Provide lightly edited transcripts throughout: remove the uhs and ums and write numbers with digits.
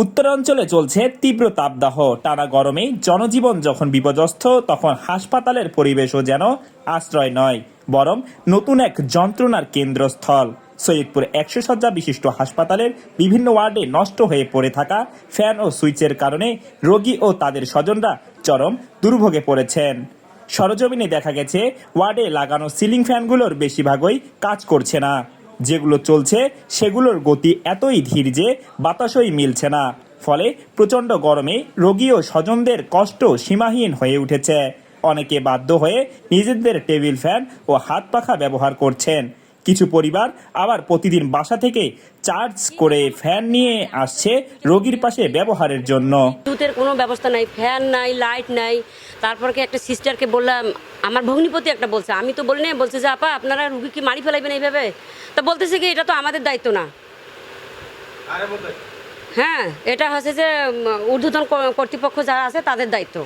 উত্তরাঞ্চলে চলছে তীব্র তাপদাহ। টানা গরমে জনজীবন যখন বিপর্যস্ত, তখন হাসপাতালের পরিবেশও যেন আশ্রয় নয়, বরং নতুন এক যন্ত্রণার কেন্দ্রস্থল। সৈয়দপুর 100 শয্যা বিশিষ্ট হাসপাতালের বিভিন্ন ওয়ার্ডে নষ্ট হয়ে পড়ে থাকা ফ্যান ও সুইচের কারণে রোগী ও তাদের স্বজনরা চরম দুর্ভোগে পড়েছেন। সরজমিনে দেখা গেছে, ওয়ার্ডে লাগানো সিলিং ফ্যানগুলোর বেশিরভাগই কাজ করছে না। যেগুলো চলছে সেগুলোর গতি এতই ধীর যে বাতাসই মিলছে না। ফলে প্রচণ্ড গরমে রোগী ও স্বজনদের কষ্ট সীমাহীন হয়ে উঠেছে। অনেকে বাধ্য হয়ে নিজেদের টেবিল ফ্যান ও হাত পাখা ব্যবহার করছেন। কিছু পরিবার আবার প্রতিদিন বাসা থেকে চার্জ করে ফ্যান নিয়ে আসছে রোগীর পাশে ব্যবহারের জন্য। বিদ্যুতের কোনো ব্যবস্থা নাই, ফ্যান নাই, লাইট নাই। তারপর কি একটা সিস্টারকে বললাম, আমার ভগ্নিপতি একটা বলছে, আমি তো বলি না, বলছে যে আপা আপনারা রুগী কি মারি ফেলাইবেন এইভাবে। তা বলতেছে কি এটা তো আমাদের দায়িত্ব না। হ্যাঁ, এটা হচ্ছে যে ঊর্ধ্বতন কর্তৃপক্ষ যারা আছে তাদের দায়িত্ব।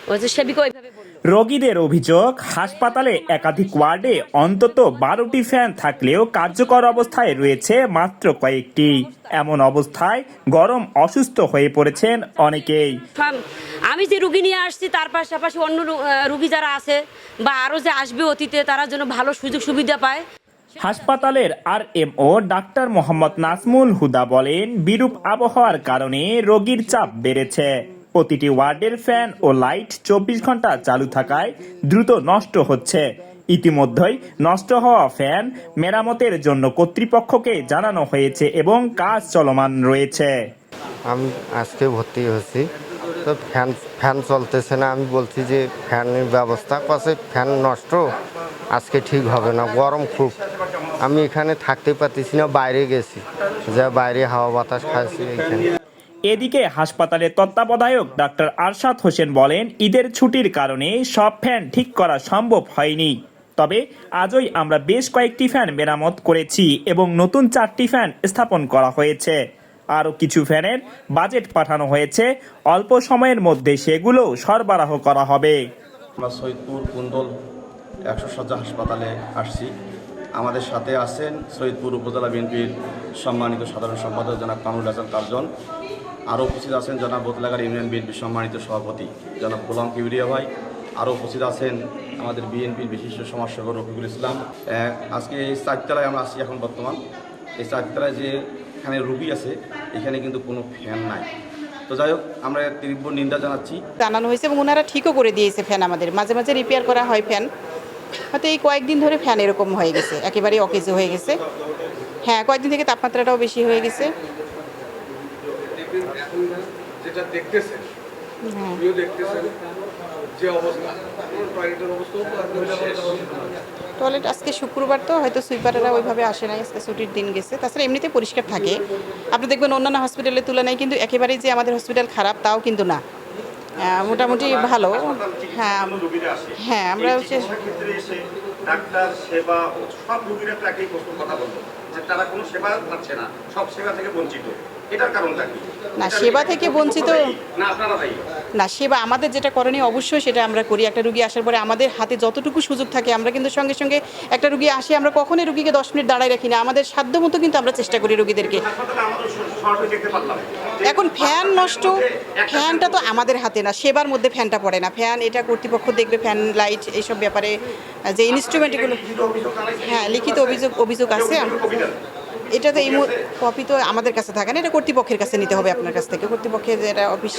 বলছে সেবিকা ওইভাবে বলল। রোগীদের অভিযোগ, হাসপাতালে একাধিক ওয়ার্ডে অন্তত 12টি ফ্যান থাকলেও কার্যকর অবস্থায় রয়েছে মাত্র কয়েকটি। এমন অবস্থায় গরম অসুস্থ হয়ে পড়েছেন অনেকেই। আমি যে রুগী নিয়ে আসছি তার পাশাপাশি অন্য রুগী যারা আছে বা আরও যে আসবে অতীতে, তারা যেন ভালো সুযোগ সুবিধা পায়। হাসপাতালের RMO ডাক্তার মোহাম্মদ নাজমুল হুদা বলেন, বিরূপ আবহাওয়ার কারণে রোগীর চাপ বেড়েছে। প্রতিটি ওয়ার্ডের ফ্যান ও লাইট 24 ঘন্টা চালু থাকায় দ্রুত নষ্ট হচ্ছে। ইতিমধ্যেই নষ্ট হওয়া ফ্যান মেরামতের জন্য কর্তৃপক্ষকে জানানো হয়েছে এবং কাজ চলমান রয়েছে। আমি আজকে ভর্তি হয়েছি, তো ফ্যান চলতেছে না। আমি বলছি যে ফ্যানের ব্যবস্থা করছে, ফ্যান নষ্ট, আজকে ঠিক হবে না, গরম খুব। আমি এখানে থাকতে পারতেছি না, বাইরে গেছি, যা বাইরে হাওয়া বাতাস খাচ্ছি এখানে। এদিকে হাসপাতালের তত্ত্বাবধায়ক ডাক্তার আরশাদ হোসেন বলেন, ঈদের ছুটির কারণে সব ফ্যান ঠিক করা সম্ভব হয়নি। তবে আজই আমরা বেশ কয়েকটি ফ্যান মেরামত করেছি এবং নতুন 4টি ফ্যান স্থাপন করা হয়েছে। আরও কিছু ফ্যানের বাজেট পাঠানো হয়েছে, অল্প সময়ের মধ্যে সেগুলো সরবরাহ করা হবে। আমরা সৈয়দপুর কুন্দল 100 শয্যা হাসপাতালে আসছি। আমাদের সাথে আছেন সৈয়দপুর উপজেলা বিএনপির সম্মানিত সাধারণ সম্পাদক জনাব কামরুল হাসান কার্জন। আরও উপস্থিত আছেন জনাব বোতলাগার ইউনিয়ন বিএনপির সম্মানিত সভাপতি জনাব গোলাম কিবরিয়া ভাই। আরও উপস্থিত আছেন আমাদের বিএনপির বিশিষ্ট সমাজসেবক রফিকুল ইসলাম। আজকে এই 4তলায় আমরা আসছি এখন বর্তমান। এই 4তলায় যে এখানে রুগী আছে, এখানে কিন্তু কোনো ফ্যান নাই। তো যাই হোক, আমরা তীব্র নিন্দা জানানো হয়েছে এবং ওনারা ঠিকও করে দিয়েছে ফ্যান। আমাদের মাঝে মাঝে রিপেয়ার করা হয় ফ্যান, হয়তো এই কয়েকদিন ধরে ফ্যান এরকম হয়ে গেছে, একেবারেই অকেজো হয়ে গেছে। হ্যাঁ, কয়েকদিন থেকে তাপমাত্রাটাও বেশি হয়ে গেছে। যেটা দেখতেছেন, যে অবস্থা টয়লেটের অবস্থা, টয়লেট আজকে শুক্রবার তো হয়তো সুইপাররা ওইভাবে আসে নাই, আজকে ছুটির দিন গেছে। তাছাড়া এমনিতে পরিষ্কার থাকে। আপনি দেখবেন অন্যান্য হসপিটালের তুলনায় কিন্তু একেবারেই যে আমাদের হসপিটাল খারাপ তাও কিন্তু না, মোটামুটি ভালো। হ্যাঁ হ্যাঁ, আমরা হচ্ছে ডাক্তার সেবা সব রোগীরা একই কথা বলবো যে তারা কোনো সেবা পাচ্ছে না, সব সেবা থেকে বঞ্চিত। এটার কারণটা কি? না, সেবা থেকে বঞ্চিত না, আপনারা ভাই না, সেবা আমাদের যেটা করণীয় অবশ্যই সেটা আমরা করি। একটা রুগী আসার পরে আমাদের হাতে যতটুকু সুযোগ থাকে আমরা কিন্তু সঙ্গে সঙ্গে একটা রুগী আসে, আমরা কখনোই রুগীকে 10 মিনিট দাঁড়ায় রাখি না। আমাদের সাধ্য মতো কিন্তু আমরা চেষ্টা করি রুগীদেরকে। এখন ফ্যান নষ্ট, ফ্যানটা তো আমাদের হাতে না, সেবার মধ্যে ফ্যানটা পড়ে না। ফ্যান এটা কর্তৃপক্ষ দেখবে, ফ্যান লাইট এইসব ব্যাপারে যে ইনস্ট্রুমেন্ট এগুলো। হ্যাঁ, লিখিত অভিযোগ আছে। এটা তো এই কপি তো আমাদের কাছে থাকে না, এটা কর্তৃপক্ষের কাছে নিতে হবে আপনার কাছ থেকে। কর্তৃপক্ষের যেটা অফিস,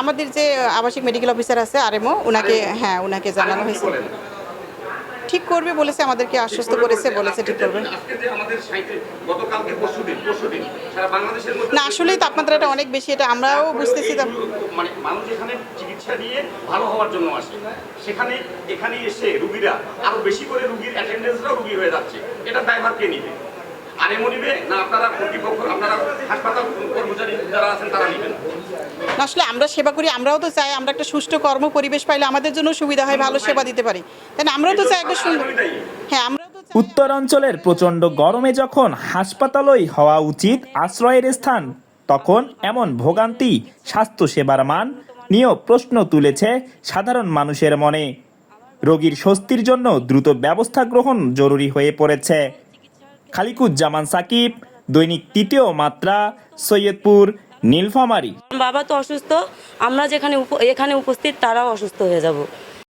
আমাদের যে আবাসিক মেডিকেল অফিসার আছে RMO, ওনাকে জানানো হয়েছে। ঠিক করবে বলেছে, আমাদেরকে আশ্বস্ত করেছে, বলেছে ঠিক করবে। না, আসলেই তাপমাত্রাটা অনেক বেশি, এটা আমরাও বুঝতেছি। মানে মানুষ এখানে চিকিৎসা নিয়ে ভালো হওয়ার জন্য আসে, সেখানে এখানে এসে রুগীরা আরো বেশি করে রুগীর অ্যাটেন্ডেন্সরাও রুগী হয়ে যাচ্ছে। এটা দায়ভার কে নিবে? RMO নিবে না আপনারা কর্তৃপক্ষ, আপনারা হাসপাতাল কর্মচারী যারা আছেন তারা নিবেন? আসলে আমরা সেবা করি, আমরাও তো চাই আমরা একটা সুষ্ঠু কর্ম পরিবেশ পাইলে আমাদের জন্য সুবিধা হয়, ভালো সেবা দিতে পারি। তাই আমরাও তো চাই একটা সুন্দর। হ্যাঁ, আমরাও তো চাই। উত্তরাঞ্চলের প্রচণ্ড গরমে যখন হাসপাতালই হওয়া উচিত আশ্রয়ের স্থান, তখন এমন ভোগান্তি স্বাস্থ্যসেবার মান নিয়েও প্রশ্ন তুলেছে সাধারণ মানুষের মনে। রোগীর স্বস্তির জন্য দ্রুত ব্যবস্থা গ্রহণ জরুরি হয়ে পড়েছে। খালিকুজ্জামান সাকিব, দৈনিক তৃতীয় মাত্রা, সৈয়দপুর, নীলফামারী। বাবা তো অসুস্থ, আমরা যেখানে এখানে উপস্থিত তারাও অসুস্থ হয়ে যাব।